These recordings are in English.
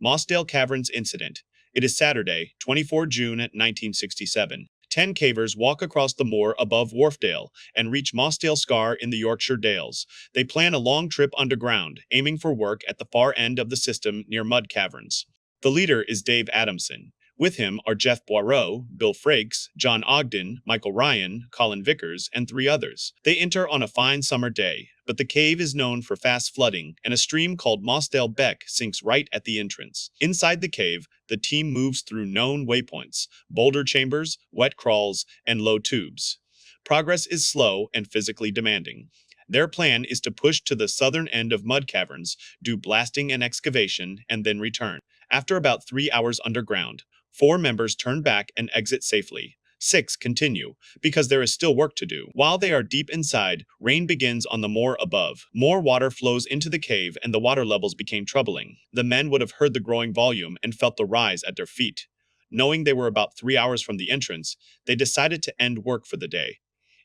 Mossdale Caverns Incident. It is Saturday, 24 June 1967. 10 cavers walk across the moor above Wharfdale and reach Mossdale Scar in the Yorkshire Dales. They plan a long trip underground, aiming for work at the far end of the system near mud caverns. The leader is Dave Adamson. With him are Jeff Boireau, Bill Frakes, John Ogden, Michael Ryan, Colin Vickers, and 3 others. They enter on a fine summer day, but the cave is known for fast flooding, and a stream called Mossdale Beck sinks right at the entrance. Inside the cave, the team moves through known waypoints, boulder chambers, wet crawls, and low tubes. Progress is slow and physically demanding. Their plan is to push to the southern end of mud caverns, do blasting and excavation, and then return. After about 3 hours underground, 4 members turn back and exit safely. 6 continue, because there is still work to do. While they are deep inside, rain begins on the moor above. More water flows into the cave and the water levels became troubling. The men would have heard the growing volume and felt the rise at their feet. Knowing they were about 3 hours from the entrance, they decided to end work for the day.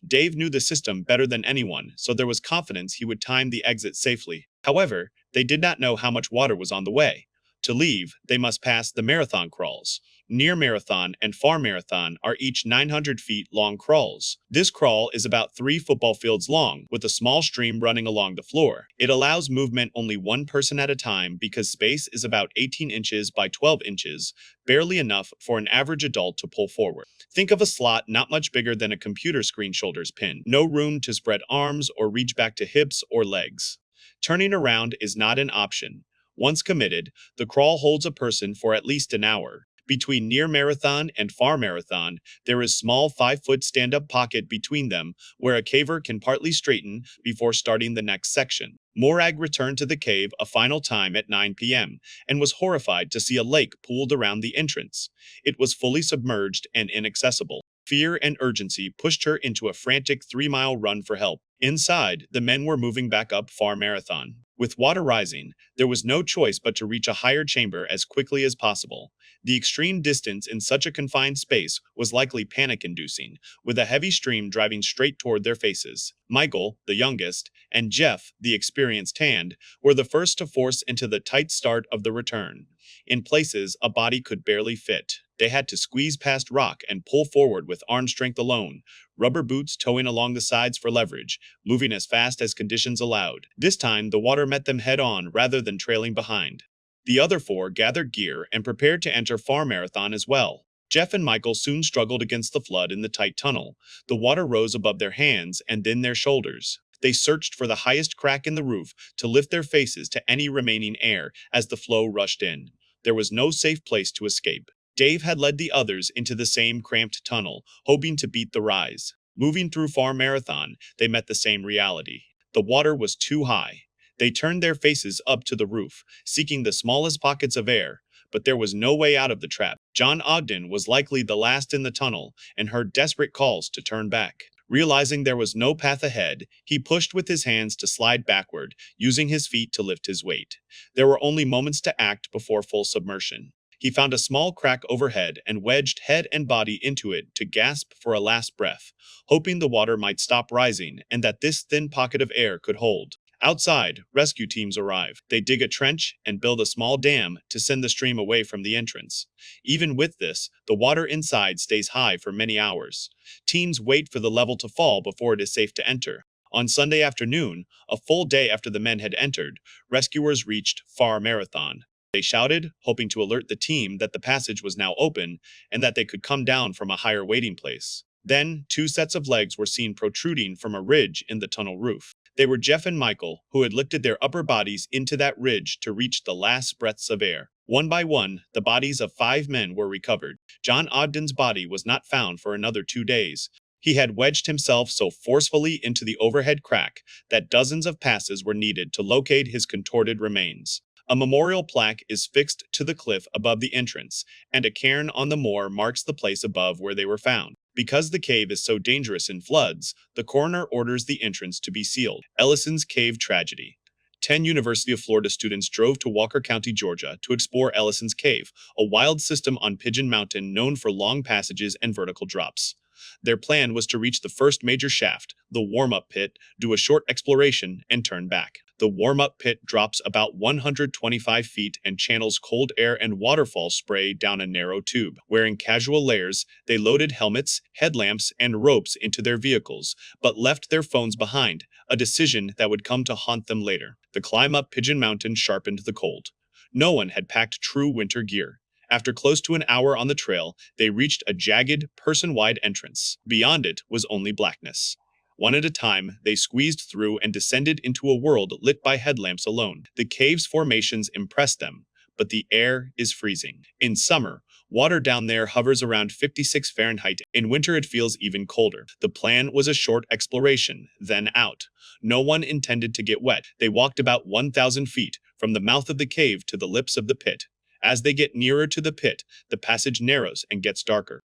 Dave knew the system better than anyone, so there was confidence he would time the exit safely. However, they did not know how much water was on the way. To leave, they must pass the marathon crawls. Near Marathon and Far Marathon are each 900 feet long crawls. This crawl is about 3 football fields long, with a small stream running along the floor. It allows movement only 1 person at a time because space is about 18 inches by 12 inches, barely enough for an average adult to pull forward. Think of a slot not much bigger than a computer screen shoulder's pin. No room to spread arms or reach back to hips or legs. Turning around is not an option. Once committed, the crawl holds a person for at least an hour. Between Near Marathon and Far Marathon, there is small 5-foot stand-up pocket between them where a caver can partly straighten before starting the next section. Morag returned to the cave a final time at 9 p.m. and was horrified to see a lake pooled around the entrance. It was fully submerged and inaccessible. Fear and urgency pushed her into a frantic 3-mile run for help. Inside, the men were moving back up Far Marathon. With water rising, there was no choice but to reach a higher chamber as quickly as possible. The extreme distance in such a confined space was likely panic-inducing, with a heavy stream driving straight toward their faces. Michael, the youngest, and Jeff, the experienced hand, were the first to force into the tight start of the return. In places, a body could barely fit. They had to squeeze past rock and pull forward with arm strength alone, rubber boots towing along the sides for leverage, moving as fast as conditions allowed. This time, the water met them head-on rather than trailing behind. The other 4 gathered gear and prepared to enter Far Marathon as well. Jeff and Michael soon struggled against the flood in the tight tunnel. The water rose above their hands and then their shoulders. They searched for the highest crack in the roof to lift their faces to any remaining air as the flow rushed in. There was no safe place to escape. Dave had led the others into the same cramped tunnel, hoping to beat the rise. Moving through Far Marathon, they met the same reality. The water was too high. They turned their faces up to the roof, seeking the smallest pockets of air, but there was no way out of the trap. John Ogden was likely the last in the tunnel and heard desperate calls to turn back. Realizing there was no path ahead, he pushed with his hands to slide backward, using his feet to lift his weight. There were only moments to act before full submersion. He found a small crack overhead and wedged head and body into it to gasp for a last breath, hoping the water might stop rising and that this thin pocket of air could hold. Outside, rescue teams arrive. They dig a trench and build a small dam to send the stream away from the entrance. Even with this, the water inside stays high for many hours. Teams wait for the level to fall before it is safe to enter. On Sunday afternoon, a full day after the men had entered, rescuers reached Far Marathon. They shouted, hoping to alert the team that the passage was now open and that they could come down from a higher waiting place. Then, 2 sets of legs were seen protruding from a ridge in the tunnel roof. They were Jeff and Michael, who had lifted their upper bodies into that ridge to reach the last breaths of air. One by one, the bodies of 5 men were recovered. John Ogden's body was not found for another 2 days. He had wedged himself so forcefully into the overhead crack that dozens of passes were needed to locate his contorted remains. A memorial plaque is fixed to the cliff above the entrance, and a cairn on the moor marks the place above where they were found. Because the cave is so dangerous in floods, the coroner orders the entrance to be sealed. Ellison's Cave Tragedy. 10 University of Florida students drove to Walker County, Georgia to explore Ellison's Cave, a wild system on Pigeon Mountain known for long passages and vertical drops. Their plan was to reach the first major shaft, the warm-up pit, do a short exploration, and turn back. The warm-up pit drops about 125 feet and channels cold air and waterfall spray down a narrow tube. Wearing casual layers, they loaded helmets, headlamps, and ropes into their vehicles, but left their phones behind, a decision that would come to haunt them later. The climb up Pigeon Mountain sharpened the cold. No one had packed true winter gear. After close to an hour on the trail, they reached a jagged, person-wide entrance. Beyond it was only blackness. One at a time, they squeezed through and descended into a world lit by headlamps alone. The cave's formations impressed them, but the air is freezing. In summer, water down there hovers around 56 Fahrenheit. In winter, it feels even colder. The plan was a short exploration, then out. No one intended to get wet. They walked about 1,000 feet, from the mouth of the cave to the lips of the pit. As they get nearer to the pit, the passage narrows and gets darker.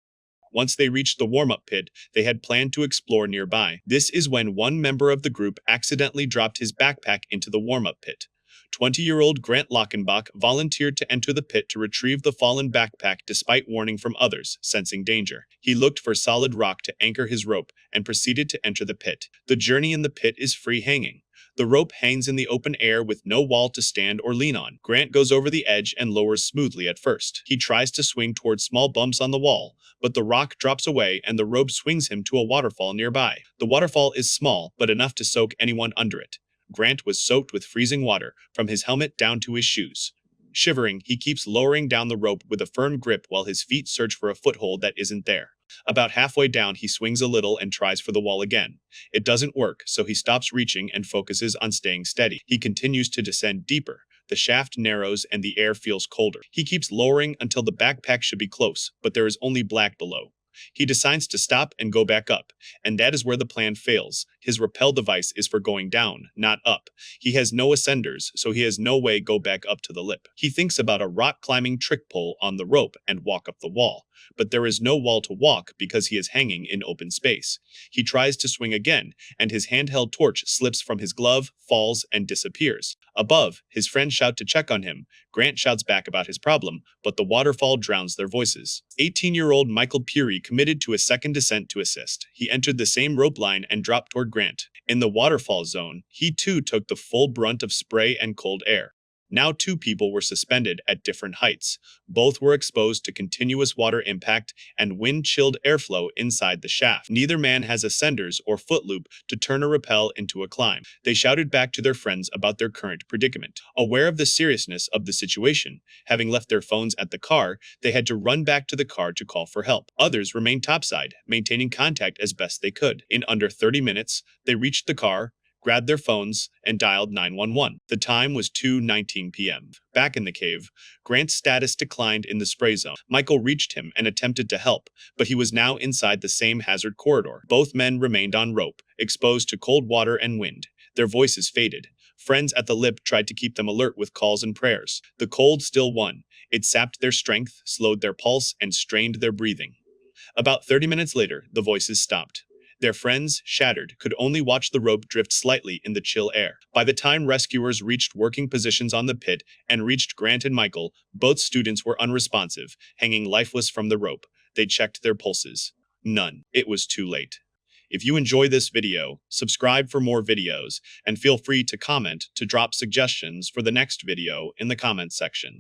Once they reached the warm-up pit, they had planned to explore nearby. This is when one member of the group accidentally dropped his backpack into the warm-up pit. 20-year-old Grant Lockenbach volunteered to enter the pit to retrieve the fallen backpack despite warning from others, sensing danger. He looked for solid rock to anchor his rope and proceeded to enter the pit. The journey in the pit is free-hanging. The rope hangs in the open air with no wall to stand or lean on. Grant goes over the edge and lowers smoothly at first. He tries to swing toward small bumps on the wall, but the rock drops away and the rope swings him to a waterfall nearby. The waterfall is small, but enough to soak anyone under it. Grant was soaked with freezing water, from his helmet down to his shoes. Shivering, he keeps lowering down the rope with a firm grip while his feet search for a foothold that isn't there. About halfway down, he swings a little and tries for the wall again. It doesn't work, so he stops reaching and focuses on staying steady. He continues to descend deeper. The shaft narrows and the air feels colder. He keeps lowering until the backpack should be close, but there is only black below. He decides to stop and go back up, and that is where the plan fails. His rappel device is for going down, not up. He has no ascenders, so he has no way go back up to the lip. He thinks about a rock climbing trick pole on the rope and walk up the wall, but there is no wall to walk because he is hanging in open space. He tries to swing again, and his handheld torch slips from his glove, falls, and disappears. Above, his friends shout to check on him. Grant shouts back about his problem, but the waterfall drowns their voices. 18-year-old Michael Peary committed to a second descent to assist. He entered the same rope line and dropped toward Grant. In the waterfall zone, he too took the full brunt of spray and cold air. Now 2 people were suspended at different heights. Both were exposed to continuous water impact and wind-chilled airflow inside the shaft. Neither man has ascenders or foot loop to turn a rappel into a climb. They shouted back to their friends about their current predicament. Aware of the seriousness of the situation, having left their phones at the car, they had to run back to the car to call for help. Others remained topside, maintaining contact as best they could. In under 30 minutes, they reached the car, grabbed their phones, and dialed 911. The time was 2:19 p.m. Back in the cave, Grant's status declined in the spray zone. Michael reached him and attempted to help, but he was now inside the same hazard corridor. Both men remained on rope, exposed to cold water and wind. Their voices faded. Friends at the lip tried to keep them alert with calls and prayers. The cold still won. It sapped their strength, slowed their pulse, and strained their breathing. About 30 minutes later, the voices stopped. Their friends, shattered, could only watch the rope drift slightly in the chill air. By the time rescuers reached working positions on the pit and reached Grant and Michael, both students were unresponsive, hanging lifeless from the rope. They checked their pulses. None. It was too late. If you enjoy this video, subscribe for more videos, and feel free to comment to drop suggestions for the next video in the comments section.